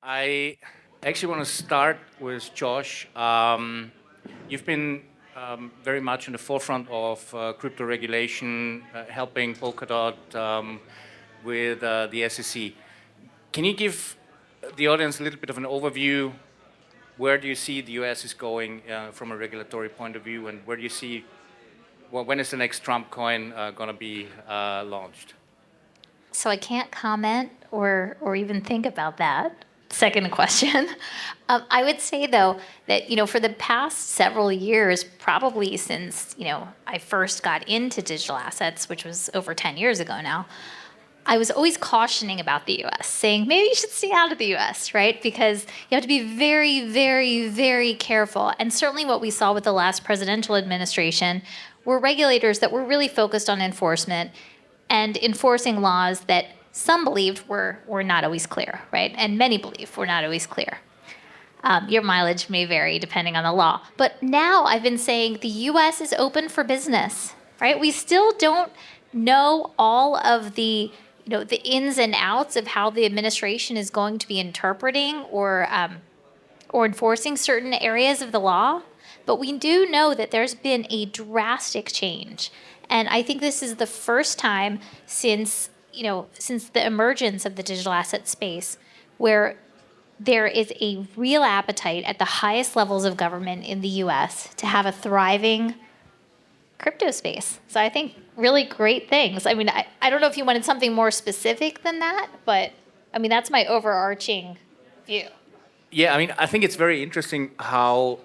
I actually want to start with Josh. You've been very much in the forefront of crypto regulation, helping Polkadot with the SEC. Can you give the audience a little bit of an overview? Where do you see the US is going from a regulatory point of view, and where do you see when is the next Trump coin going to be launched? So I can't comment or even think about that. Second question. I would say though that for the past several years, probably since I first got into digital assets, which was over 10 years ago now, I was always cautioning about the US, saying maybe you should stay out of the US, right? Because you have to be very, very, very careful. And certainly what we saw with the last presidential administration were regulators that were really focused on enforcement and enforcing laws that some believed were not always clear, right? And many believe were not always clear. Your mileage may vary depending on the law. But now I've been saying the US is open for business, right? We still don't know all of the ins and outs of how the administration is going to be interpreting or enforcing certain areas of the law. But we do know that there's been a drastic change. And I think this is the first time since the emergence of the digital asset space where there is a real appetite at the highest levels of government in the US to have a thriving crypto space. So I think really great things. I mean, I don't know if you wanted something more specific than that, but I mean, that's my overarching view. Yeah, I mean, I think it's very interesting how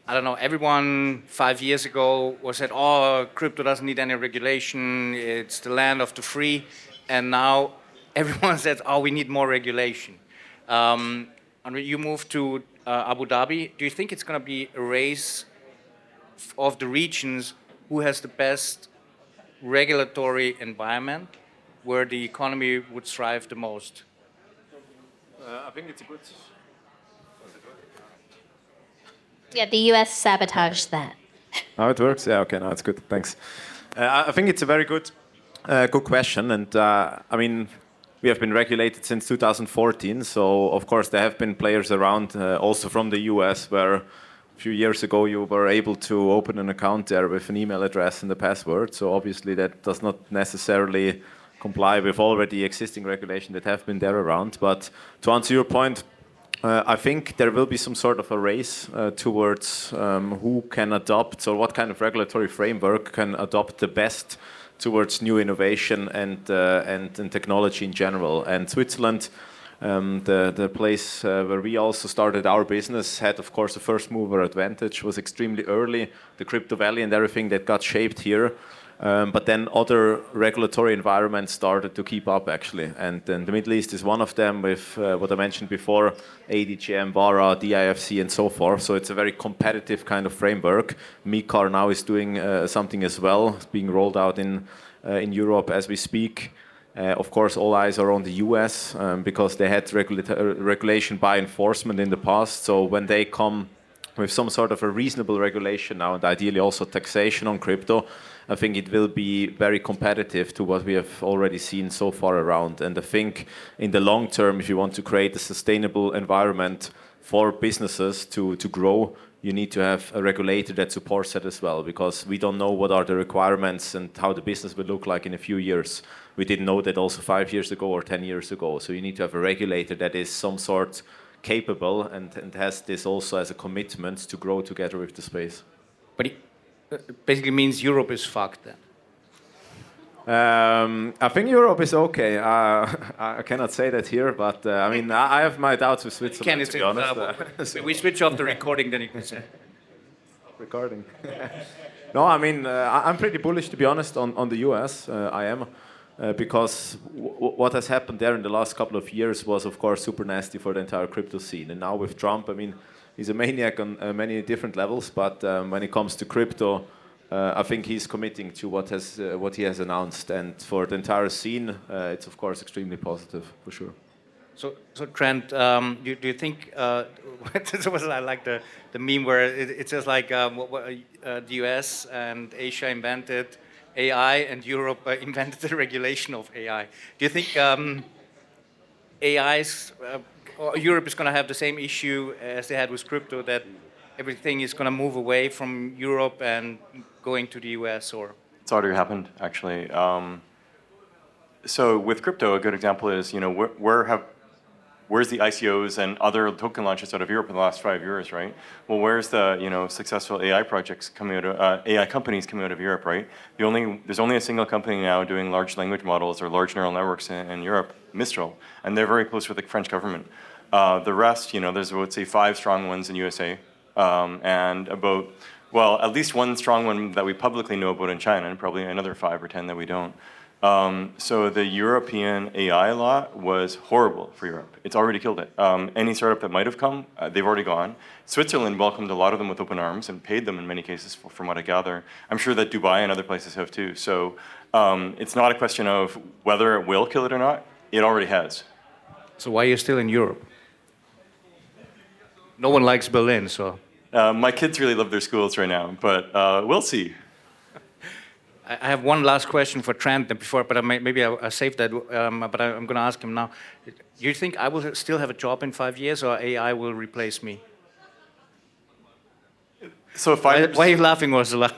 I don't know. Everyone 5 years ago was said, "Oh, crypto doesn't need any regulation. It's the land of the free," and now everyone says, "Oh, we need more regulation." And when you move to Abu Dhabi, do you think it's going to be a race of the regions who has the best regulatory environment, where the economy would thrive the most? I think it's a good. Yeah, the US sabotaged that. How it works? Yeah, okay, no, it's good. Thanks. I think it's a very good question, and I mean, we have been regulated since 2014. So of course there have been players around, also from the US, where a few years ago you were able to open an account there with an email address and the password. So obviously that does not necessarily comply with already existing regulation that have been there around. But to answer your point, I think there will be some sort of a race towards who can adopt, or what kind of regulatory framework can adopt the best towards new innovation and technology in general. And Switzerland, the place where we also started our business, had of course a first mover advantage, was extremely early, the crypto valley and everything that got shaped here. But then other regulatory environments started to keep up actually. And then the Middle East is one of them with what I mentioned before, ADGM, VARA, DIFC and so forth. So it's a very competitive kind of framework. MiCAR now is doing something as well. It's being rolled out in Europe as we speak. Of course, all eyes are on the US because they had regulation by enforcement in the past. So when they come with some sort of a reasonable regulation now, and ideally also taxation on crypto, I think it will be very competitive to what we have already seen so far around. And I think in the long term, if you want to create a sustainable environment for businesses to grow, you need to have a regulator that supports that as well, because we don't know what are the requirements and how the business will look like in a few years. We didn't know that also 5 years ago or 10 years ago. So you need to have a regulator that is some sort capable and has this also as a commitment to grow together with the space. But it basically means Europe is fucked then. I think Europe is okay. I cannot say that here, but I mean, I have my doubts with Switzerland, to be honest. We switch off the recording, then you can say. Recording. No, I mean, I'm pretty bullish, to be honest, on the US. I am. Because what has happened there in the last couple of years was, of course, super nasty for the entire crypto scene. And now with Trump, I mean, he's a maniac on many different levels. But when it comes to crypto, I think he's committing to what he has announced. And for the entire scene, it's, of course, extremely positive, for sure. So Trent, do you think, this was, I like the meme where it says like the US and Asia invented AI and Europe invented the regulation of AI. Do you think AIs, or Europe is going to have the same issue as they had with crypto, that everything is going to move away from Europe and going to the US, or? It's already happened, actually. So with crypto, a good example is, where's the ICOs and other token launches out of Europe in the last 5 years, right? Well, where's the successful AI projects coming out of AI companies coming out of Europe, right? There's only a single company now doing large language models or large neural networks in Europe, Mistral, and they're very close with the French government. The rest, there's, I would say, 5 strong ones in USA, and about, well, at least one strong one that we publicly know about in China, and probably another 5 or 10 that we don't. So the European AI law was horrible for Europe. It's already killed it. Any startup that might have come, they've already gone. Switzerland welcomed a lot of them with open arms and paid them in many cases, from what I gather. I'm sure that Dubai and other places have too. So it's not a question of whether it will kill it or not. It already has. So why are you still in Europe? No one likes Berlin, so. My kids really love their schools right now, but we'll see. I have one last question for Trent, but maybe I'll save that. But I'm going to ask him now. Do you think I will still have a job in 5 years, or AI will replace me? So why are you laughing, Ursula?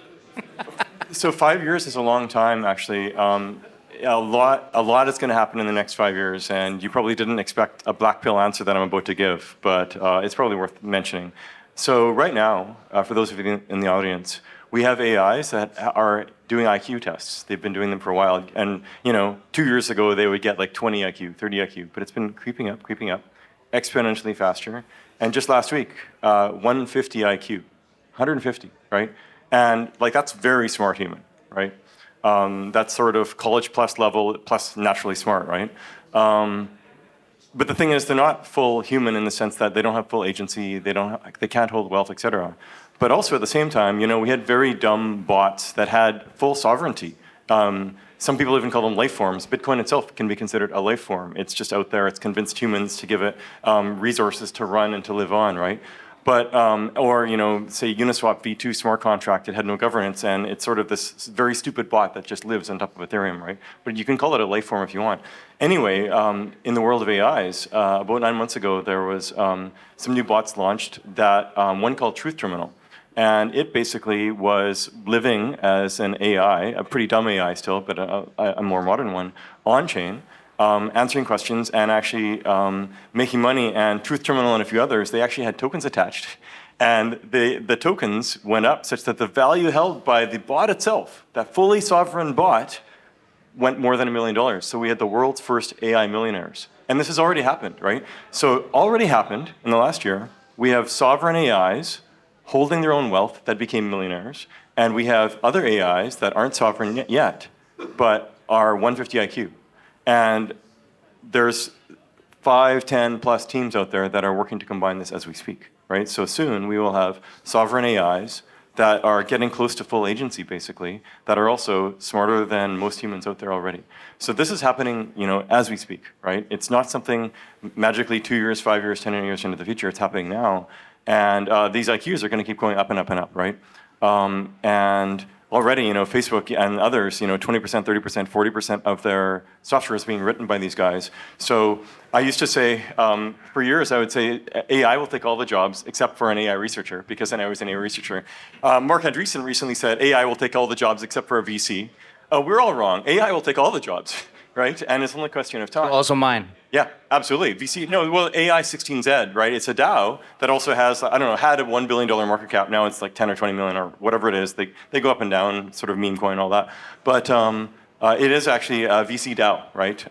So 5 years is a long time, actually. A lot is going to happen in the next 5 years, and you probably didn't expect a black pill answer that I'm about to give, but it's probably worth mentioning. So right now, for those of you in the audience, we have AIs that are doing IQ tests. They've been doing them for a while, and 2 years ago they would get like 20 IQ, 30 IQ, but it's been creeping up, exponentially faster. And just last week, 150 IQ, 150, right? And like that's very smart human, right? That's sort of college plus level, plus naturally smart, right? But the thing is, they're not full human in the sense that they don't have full agency, they can't hold wealth, etc. But also at the same time, we had very dumb bots that had full sovereignty. Some people even call them life forms. Bitcoin itself can be considered a life form. It's just out there. It's convinced humans to give it resources to run and to live on, right? But, say Uniswap V2 smart contract, it had no governance, and it's sort of this very stupid bot that just lives on top of Ethereum, right? But you can call it a life form if you want. Anyway, in the world of AIs, about 9 months ago, there was some new bots launched that one called Truth Terminal. And it basically was living as an AI, a pretty dumb AI still, but a more modern one, on-chain, answering questions and actually making money. And Truth Terminal and a few others, they actually had tokens attached. And the tokens went up such that the value held by the bot itself, that fully sovereign bot, went more than $1 million. So we had the world's first AI millionaires. And this has already happened, right? So already happened in the last year. We have sovereign AIs holding their own wealth that became millionaires. And we have other AIs that aren't sovereign yet, but are 150 IQ. And there's 5, 10 plus teams out there that are working to combine this as we speak, right? So soon we will have sovereign AIs that are getting close to full agency, basically, that are also smarter than most humans out there already. So this is happening, as we speak, right? It's not something magically 2 years, 5 years, 10 years into the future. It's happening now. And these IQs are going to keep going up and up and up, right? And already, Facebook and others, 20%, 30%, 40% of their software is being written by these guys. So I used to say, for years, I would say AI will take all the jobs except for an AI researcher, because then I was an AI researcher. Mark Andreessen recently said AI will take all the jobs except for a VC. We're all wrong. AI will take all the jobs, right? And it's only a question of time. Also mine. Yeah, absolutely. VC, AI 16Z, right? It's a DAO that also has, had a $1 billion market cap. Now it's like 10 or 20 million or whatever it is. They go up and down, sort of meme coin, all that. But it is actually a VC DAO, right?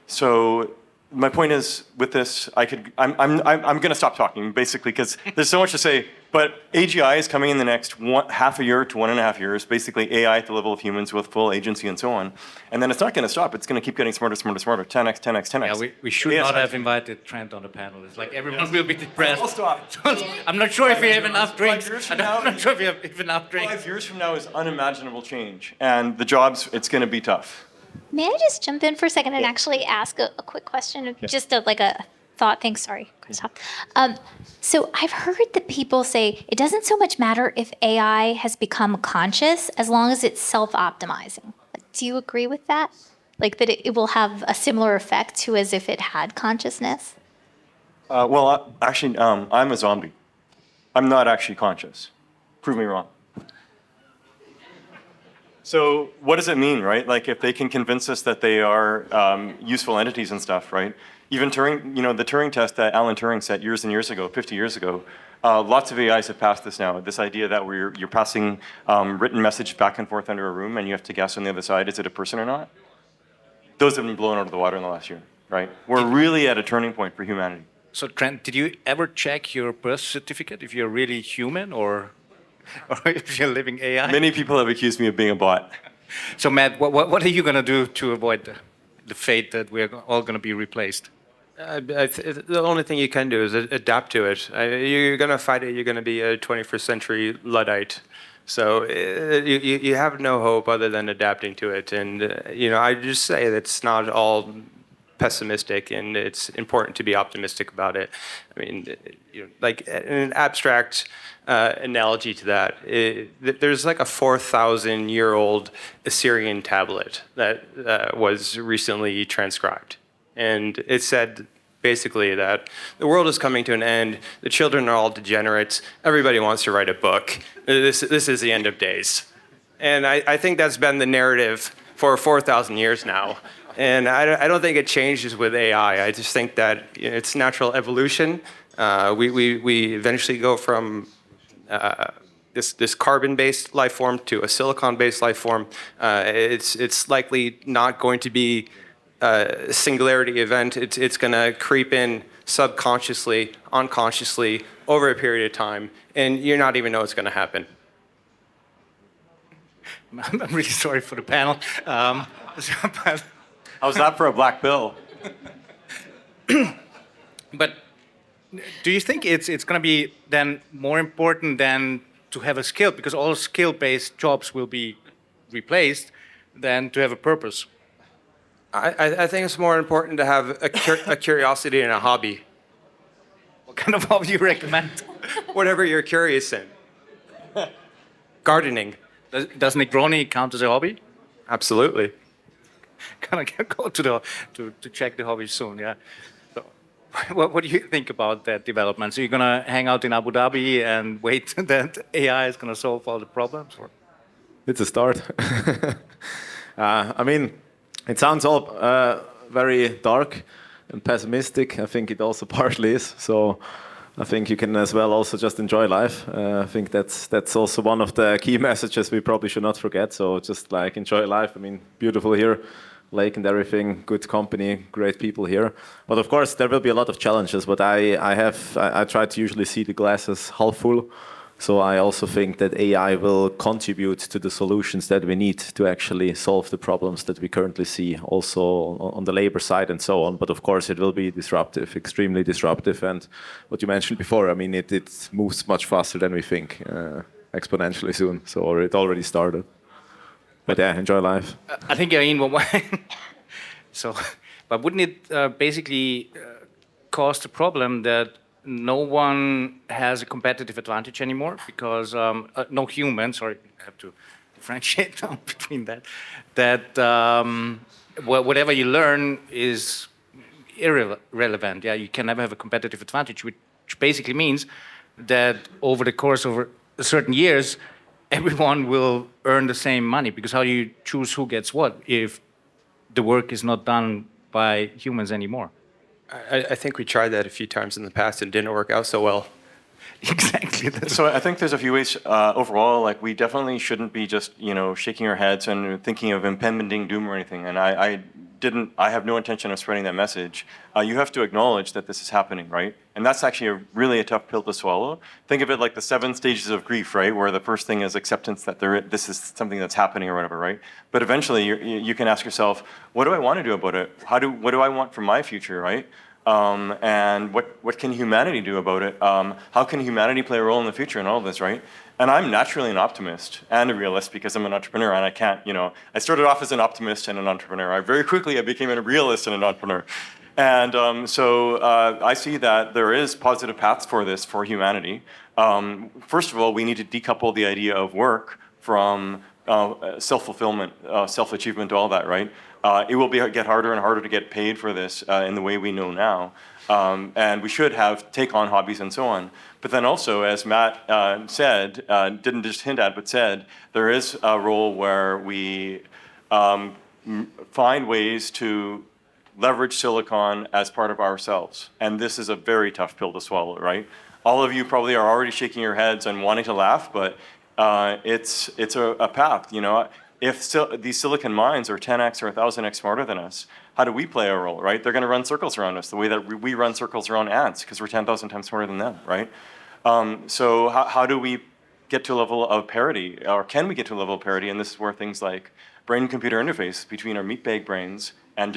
So my point is, with this, I'm going to stop talking, basically, because there's so much to say. But AGI is coming in the next half a year to 1.5 years, basically AI at the level of humans with full agency and so on. And then it's not going to stop. It's going to keep getting smarter, 10x, 10x, 10x. Yeah, we should not have invited Trent on the panel. It's like everyone will be depressed. I'll stop. I'm not sure if we have enough drinks. I'm not sure if we have enough drinks. 5 years from now is unimaginable change. And the jobs, it's going to be tough. May I just jump in for a second and actually ask a quick question? Just like a thought. Thanks. Sorry, Christoph. So I've heard that people say it doesn't so much matter if AI has become conscious as long as it's self-optimizing. Do you agree with that? Like that it will have a similar effect to as if it had consciousness? Actually, I'm a zombie. I'm not actually conscious. Prove me wrong. So what does it mean, right? Like if they can convince us that they are useful entities and stuff, right? Even Turing, the Turing test that Alan Turing set years and years ago, 50 years ago, lots of AIs have passed this now. This idea that you're passing written message back and forth under a room and you have to guess on the other side, is it a person or not? Those have been blown out of the water in the last year, right? We're really at a turning point for humanity. So Trent, did you ever check your birth certificate if you're really human or if you're living AI? Many people have accused me of being a bot. So Matt, what are you going to do to avoid the fate that we're all going to be replaced? The only thing you can do is adapt to it. You're going to fight it. You're going to be a 21st century Luddite. So you have no hope other than adapting to it. And I just say that it's not all pessimistic, and it's important to be optimistic about it. I mean, like an abstract analogy to that, there's like a 4,000-year-old Assyrian tablet that was recently transcribed. And it said basically that the world is coming to an end, the children are all degenerates, everybody wants to write a book, this is the end of days. And I think that's been the narrative for 4,000 years now. And I don't think it changes with AI. I just think that it's natural evolution. We eventually go from this carbon-based life form to a silicon-based life form. It's likely not going to be a singularity event. It's going to creep in subconsciously, unconsciously, over a period of time, and you're not even know it's going to happen. I'm really sorry for the panel. How's that for a black pill? But do you think it's going to be then more important than to have a skill, because all skill-based jobs will be replaced, than to have a purpose? I think it's more important to have a curiosity and a hobby. What kind of hobby do you recommend? Whatever you're curious in. Gardening. Does Negroni count as a hobby? Absolutely. Gonna go to check the hobby soon. Yeah. So, what do you think about that development? So you're gonna hang out in Abu Dhabi and wait that AI is gonna solve all the problems? Or? It's a start. I mean, it sounds all very dark and pessimistic. I think it also partly is. So I think you can as well also just enjoy life. I think that's also one of the key messages we probably should not forget. So just like enjoy life. I mean, beautiful here, lake and everything, good company, great people here. But of course, there will be a lot of challenges. But I try to usually see the glasses half full. So I also think that AI will contribute to the solutions that we need to actually solve the problems that we currently see also on the labor side and so on. But of course, it will be disruptive, extremely disruptive. And what you mentioned before, I mean, it moves much faster than we think, exponentially soon. So it already started. But yeah, enjoy life. I think, so, but wouldn't it basically cause the problem that no one has a competitive advantage anymore, because no human, sorry, I have to differentiate now between that whatever you learn is irrelevant. Yeah, you can never have a competitive advantage, which basically means that over the course of certain years, everyone will earn the same money, because how do you choose who gets what if the work is not done by humans anymore? I think we tried that a few times in the past and it didn't work out so well. Exactly. So I think there's a few ways overall. Like we definitely shouldn't be just shaking our heads and thinking of impending doom or anything. And I have no intention of spreading that message. You have to acknowledge that this is happening, right? And that's actually really a tough pill to swallow. Think of it like the 7 stages of grief, right? Where the first thing is acceptance that this is something that's happening or whatever, right? But eventually you can ask yourself, what do I want to do about it? What do I want for my future, right? And what can humanity do about it? How can humanity play a role in the future in all of this, right? And I'm naturally an optimist and a realist because I'm an entrepreneur, and I can't, I started off as an optimist and an entrepreneur. Very quickly I became a realist and an entrepreneur. And so I see that there is positive paths for this for humanity. First of all, we need to decouple the idea of work from self-fulfillment, self-achievement, all that, right? it will get harder and harder to get paid for this in the way we know now. And we should take on hobbies and so on. But then also, as Matt said, didn't just hint at, but said, there is a role where we find ways to leverage silicon as part of ourselves. And this is a very tough pill to swallow, right? All of you probably are already shaking your heads and wanting to laugh, but it's a path, you know. If these silicon mines are 10x or 1,000x smarter than us, how do we play a role, right? They're going to run circles around us the way that we run circles around ants because we're 10,000 times smarter than them, right? So how do we get to a level of parity, or can we get to a level of parity? And this is where things like brain-computer interface between our meatbag brains and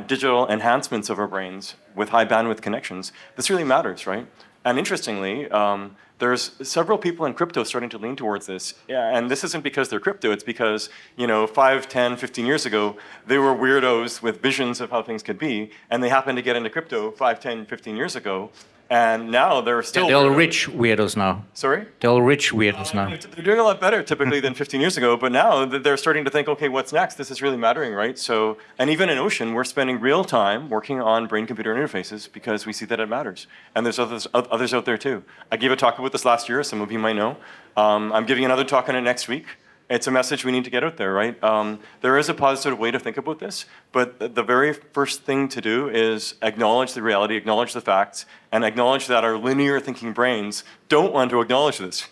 digital enhancements of our brains with high bandwidth connections, this really matters, right? And interestingly, there's several people in crypto starting to lean towards this. Yeah, and this isn't because they're crypto, it's because, 5, 10, 15 years ago, they were weirdos with visions of how things could be, and they happened to get into crypto 5, 10, 15 years ago, and now they're still They're all rich weirdos now. Sorry? They're all rich weirdos now. They're doing a lot better typically than 15 years ago, but now they're starting to think, okay, what's next? This is really mattering, right? So, and even in Ocean, we're spending real time working on brain-computer interfaces because we see that it matters. And there's others out there too. I gave a talk about this last year, some of you might know. I'm giving another talk on it next week. It's a message we need to get out there, right? There is a positive way to think about this, but the very first thing to do is acknowledge the reality, acknowledge the facts, and acknowledge that our linear thinking brains don't want to acknowledge this.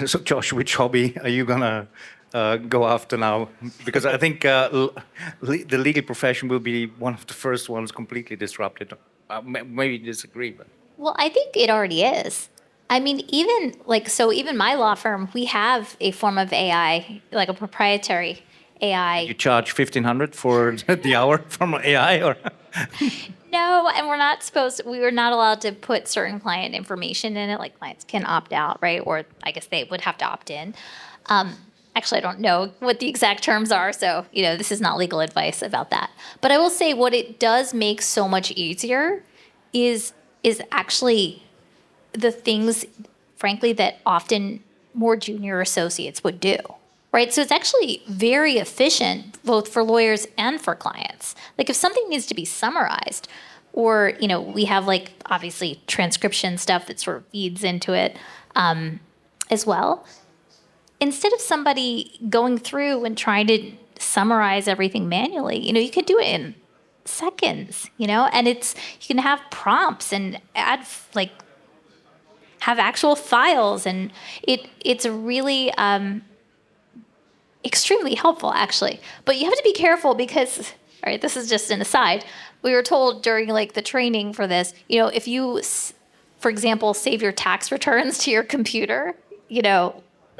So, Josh, which hobby are you gonna go after now? Because I think the legal profession will be one of the first ones completely disrupted. Maybe you disagree, but Well, I think it already is. I mean, even my law firm, we have a form of AI, like a proprietary AI. you charge $1,500 for the hour from AI, or No, and we were not allowed to put certain client information in it, like clients can opt out, right? Or I guess they would have to opt in. Actually, I don't know what the exact terms are, so, this is not legal advice about that. But I will say what it does make so much easier is actually the things, frankly, that often more junior associates would do, right? So it's actually very efficient, both for lawyers and for clients. Like if something needs to be summarized, or, we have obviously transcription stuff that sort of feeds into it as well. Instead of somebody going through and trying to summarize everything manually, you could do it in seconds, and you can have prompts and add have actual files, and it's really extremely helpful, actually. But you have to be careful because, all right, this is just an aside. We were told during the training for this, if you, for example, save your tax returns to your computer,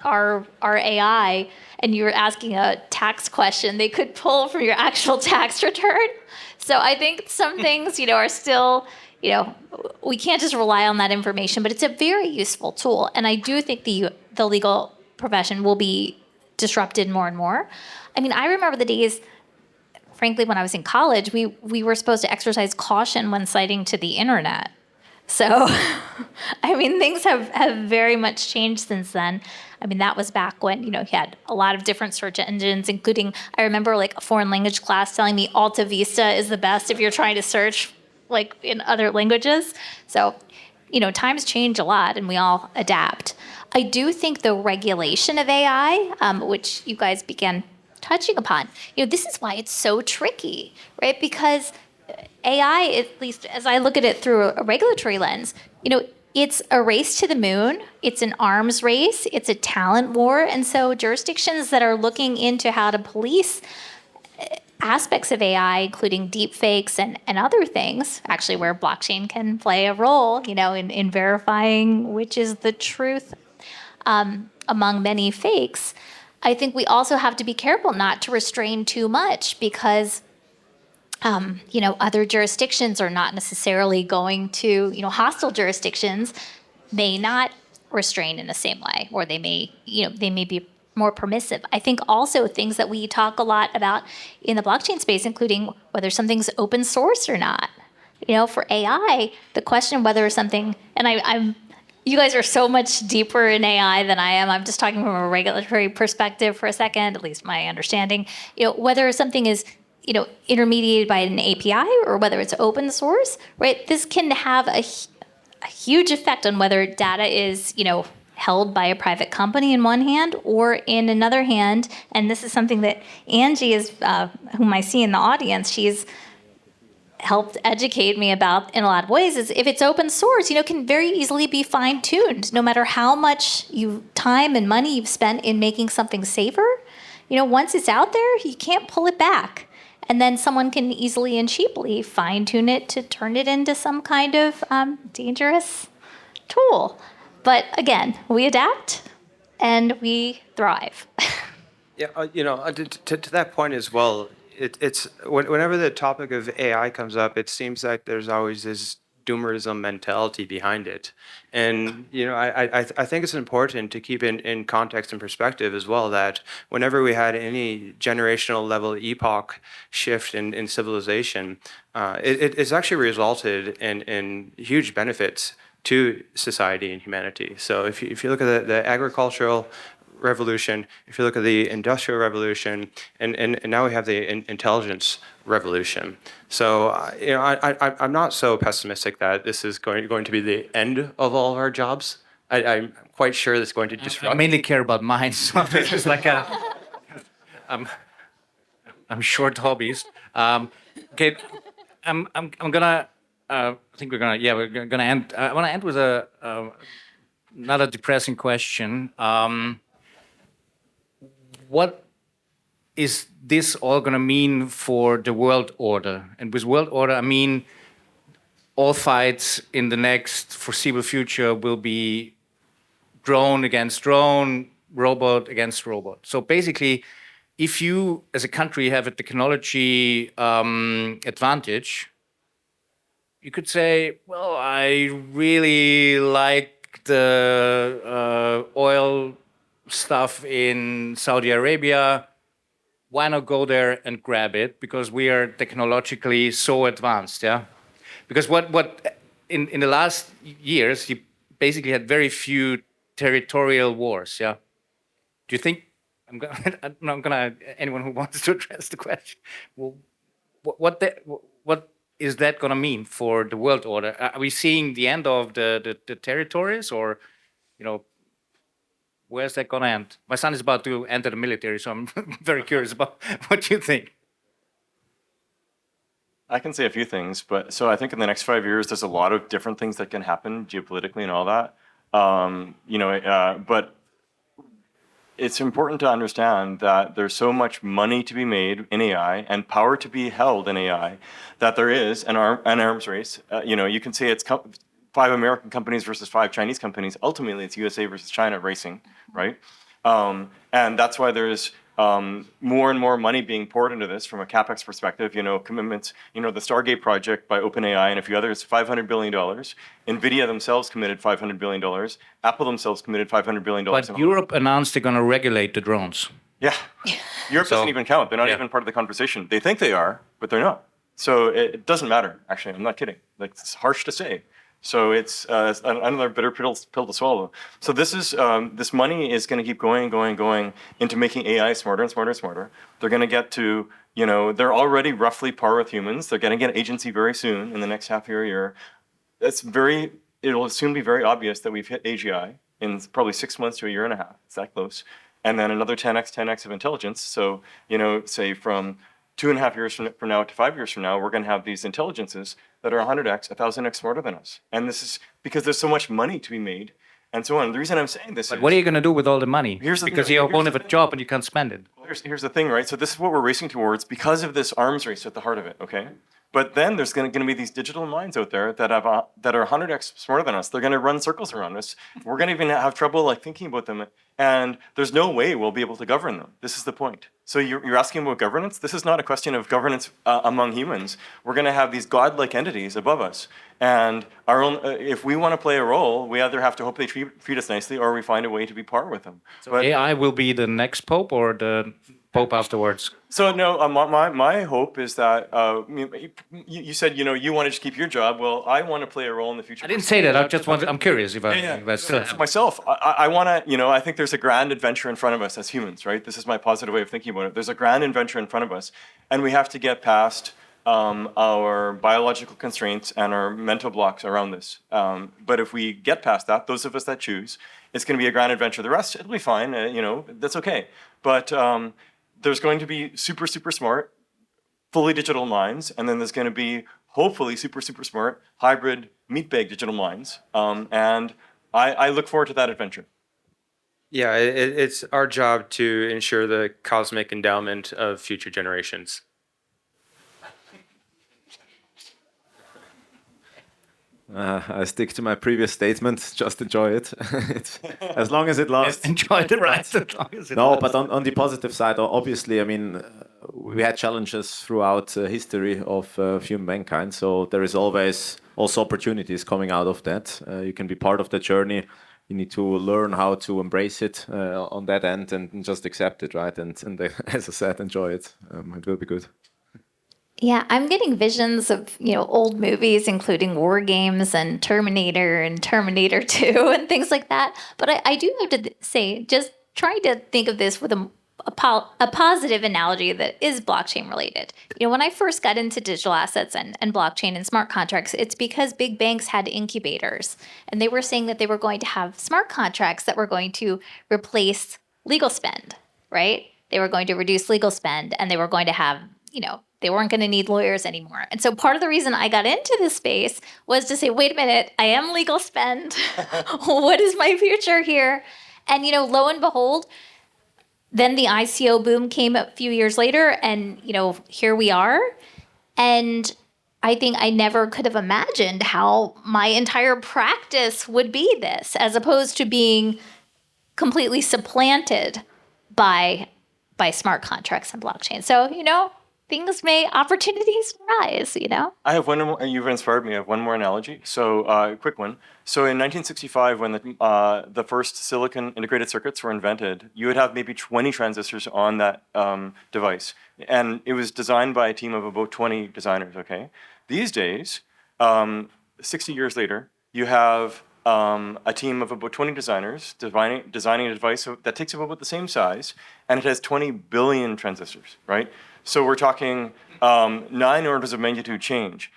our AI, and you were asking a tax question, they could pull from your actual tax return. So I think some things, are still, we can't just rely on that information, but it's a very useful tool. And I do think the legal profession will be disrupted more and more. I mean, I remember the days, frankly, when I was in college, we were supposed to exercise caution when citing to the internet. So, I mean, things have very much changed since then. I mean, that was back when, you had a lot of different search engines, including, I remember a foreign language class telling me Alta Vista is the best if you're trying to search in other languages. So, times change a lot and we all adapt. I do think the regulation of AI, which you guys began touching upon, this is why it's so tricky, right? Because AI, at least as I look at it through a regulatory lens, it's a race to the moon. It's an arms race. It's a talent war. And so jurisdictions that are looking into how to police aspects of AI, including deep fakes and other things, actually where blockchain can play a role, in verifying which is the truth among many fakes, I think we also have to be careful not to restrain too much because other jurisdictions are not necessarily going to, hostile jurisdictions may not restrain in the same way, or they may be more permissive. I think also things that we talk a lot about in the blockchain space, including whether something's open source or not. For AI, the question whether something, and you guys are so much deeper in AI than I am. I'm just talking from a regulatory perspective for a second, at least my understanding. Whether something is, intermediated by an API or whether it's open source, right? This can have a huge effect on whether data is, held by a private company in one hand or in another hand. And this is something that Angie is, whom I see in the audience, she's helped educate me about in a lot of ways, is if it's open source, can very easily be fine-tuned no matter how much time and money you've spent in making something safer. Once it's out there, you can't pull it back. And then someone can easily and cheaply fine-tune it to turn it into some kind of dangerous tool. But again, we adapt and we thrive. Yeah, to that point as well, it's whenever the topic of AI comes up, it seems like there's always this doomerism mentality behind it. And I think it's important to keep in context and perspective as well that whenever we had any generational level epoch shift in civilization, it's actually resulted in huge benefits to society and humanity. So if you look at the agricultural revolution, if you look at the industrial revolution, and now we have the intelligence revolution. So I'm not so pessimistic that this is going to be the end of all of our jobs. I'm quite sure it's going to disrupt. I mainly care about mine, so this is like I'm short hobbies. Okay, I'm gonna. I think we're gonna end. I want to end with another depressing question. What is this all going to mean for the world order? And with world order, I mean all fights in the next foreseeable future will be drone against drone, robot against robot. So basically, if you as a country have a technology advantage, you could say, well, I really like the oil stuff in Saudi Arabia. Why not go there and grab it? Because we are technologically so advanced, yeah? Because what in the last years, you basically had very few territorial wars, yeah? Do you think, I'm not gonna, anyone who wants to address the question, well, what is that gonna mean for the world order? Are we seeing the end of the territories, or, where's that gonna end? My son is about to enter the military, so I'm very curious about what you think. I can say a few things, but so I think in the next 5 years, there's a lot of different things that can happen geopolitically and all that. But it's important to understand that there's so much money to be made in AI and power to be held in AI that there is an arms race. You can say it's 5 American companies versus 5 Chinese companies. Ultimately, it's USA versus China racing, right? And that's why there's more and more money being poured into this from a capex perspective. Commitments. The Stargate project by OpenAI and a few others, $500 billion. NVIDIA themselves committed $500 billion. Apple themselves committed $500 billion. But Europe announced they're going to regulate the drones. Yeah, Europe doesn't even count. They're not even part of the conversation. They think they are, but they're not. So it doesn't matter. Actually, I'm not kidding. It's harsh to say. So it's another bitter pill to swallow. So this money is going to keep going into making AI smarter and smarter and smarter. They're going to get to, they're already roughly par with humans. They're going to get agency very soon in the next half year. It'll soon be very obvious that we've hit AGI in probably 6 months to a year and a half. It's that close. And then another 10x of intelligence. So, say from 2.5 years from now to 5 years from now, we're going to have these intelligences that are 100x, 1,000x smarter than us. And this is because there's so much money to be made and so on. The reason I'm saying this is... What are you going to do with all the money? Because you won't have a job and you can't spend it. Here's the thing, right? So this is what we're racing towards because of this arms race at the heart of it, okay? But then there's going to be these digital minds out there that are 100x smarter than us. They're going to run circles around us. We're going to even have trouble thinking about them. And there's no way we'll be able to govern them. This is the point. So you're asking about governance? This is not a question of governance among humans. We're going to have these godlike entities above us. And our own, if we want to play a role, we either have to hope they treat us nicely or we find a way to be par with them. So AI will be the next pope or the Pope afterwards. So no, my hope is that you said you want to just keep your job. Well, I want to play a role in the future. I didn't say that. I'm curious if I still For myself, I want to. I think there's a grand adventure in front of us as humans, right? This is my positive way of thinking about it. There's a grand adventure in front of us, and we have to get past our biological constraints and our mental blocks around this. But if we get past that, those of us that choose, it's going to be a grand adventure. The rest, it'll be fine. That's okay. But there's going to be super, super smart, fully digital minds, and then there's going to be hopefully super, super smart, hybrid, meat-bag digital minds. And I look forward to that adventure. Yeah, it's our job to ensure the cosmic endowment of future generations. I stick to my previous statement. Just enjoy it, as long as it lasts. Enjoy the ride as long as it No, lasts. but on the positive side, obviously, I mean, we had challenges throughout history of human mankind. So there is always also opportunities coming out of that. You can be part of the journey. You need to learn how to embrace it on that end and just accept it, right? And as I said, enjoy it. It will be good. Yeah, I'm getting visions of, old movies, including War Games and Terminator 2 and things like that. But I do have to say, just trying to think of this with a positive analogy that is blockchain related. When I first got into digital assets and blockchain and smart contracts, it's because big banks had incubators. And they were saying that they were going to have smart contracts that were going to replace legal spend, right? They were going to reduce legal spend, and they were going to have, they weren't going to need lawyers anymore. And so part of the reason I got into this space was to say, wait a minute, I am legal spend. What is my future here? And, lo and behold, then the ICO boom came a few years later, and, here we are. And I think I never could have imagined how my entire practice would be this, as opposed to being completely supplanted by smart contracts and blockchain. So, opportunities rise, I have one more, you've inspired me. I have one more analogy. So, quick one. So, in 1965, when the first silicon integrated circuits were invented, you would have maybe 20 transistors on that device. And it was designed by a team of about 20 designers, okay? These days, 60 years later, you have a team of about 20 designers designing a device that takes up about the same size, and it has 20 billion transistors, right? So we're talking 9 orders of magnitude change,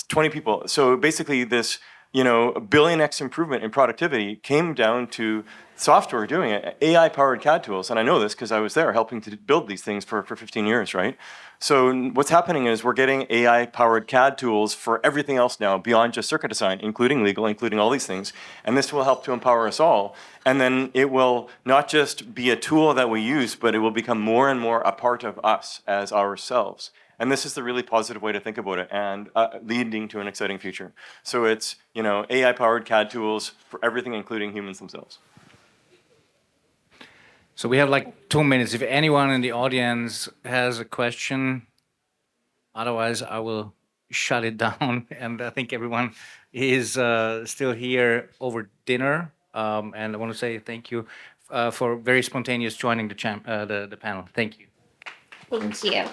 20 people. So basically this, billion X improvement in productivity came down to software doing it, AI-powered CAD tools. And I know this because I was there helping to build these things for 15 years, right? So what's happening is we're getting AI-powered CAD tools for everything else now beyond just circuit design, including legal, including all these things. And this will help to empower us all. And then it will not just be a tool that we use, but it will become more and more a part of us as ourselves. And this is the really positive way to think about it, and leading to an exciting future. So it's AI-powered CAD tools for everything, including humans themselves. So we have like 2 minutes. If anyone in the audience has a question, otherwise I will shut it down. And I think everyone is still here over dinner. And I want to say thank you for very spontaneous joining the panel. Thank you. Thank you.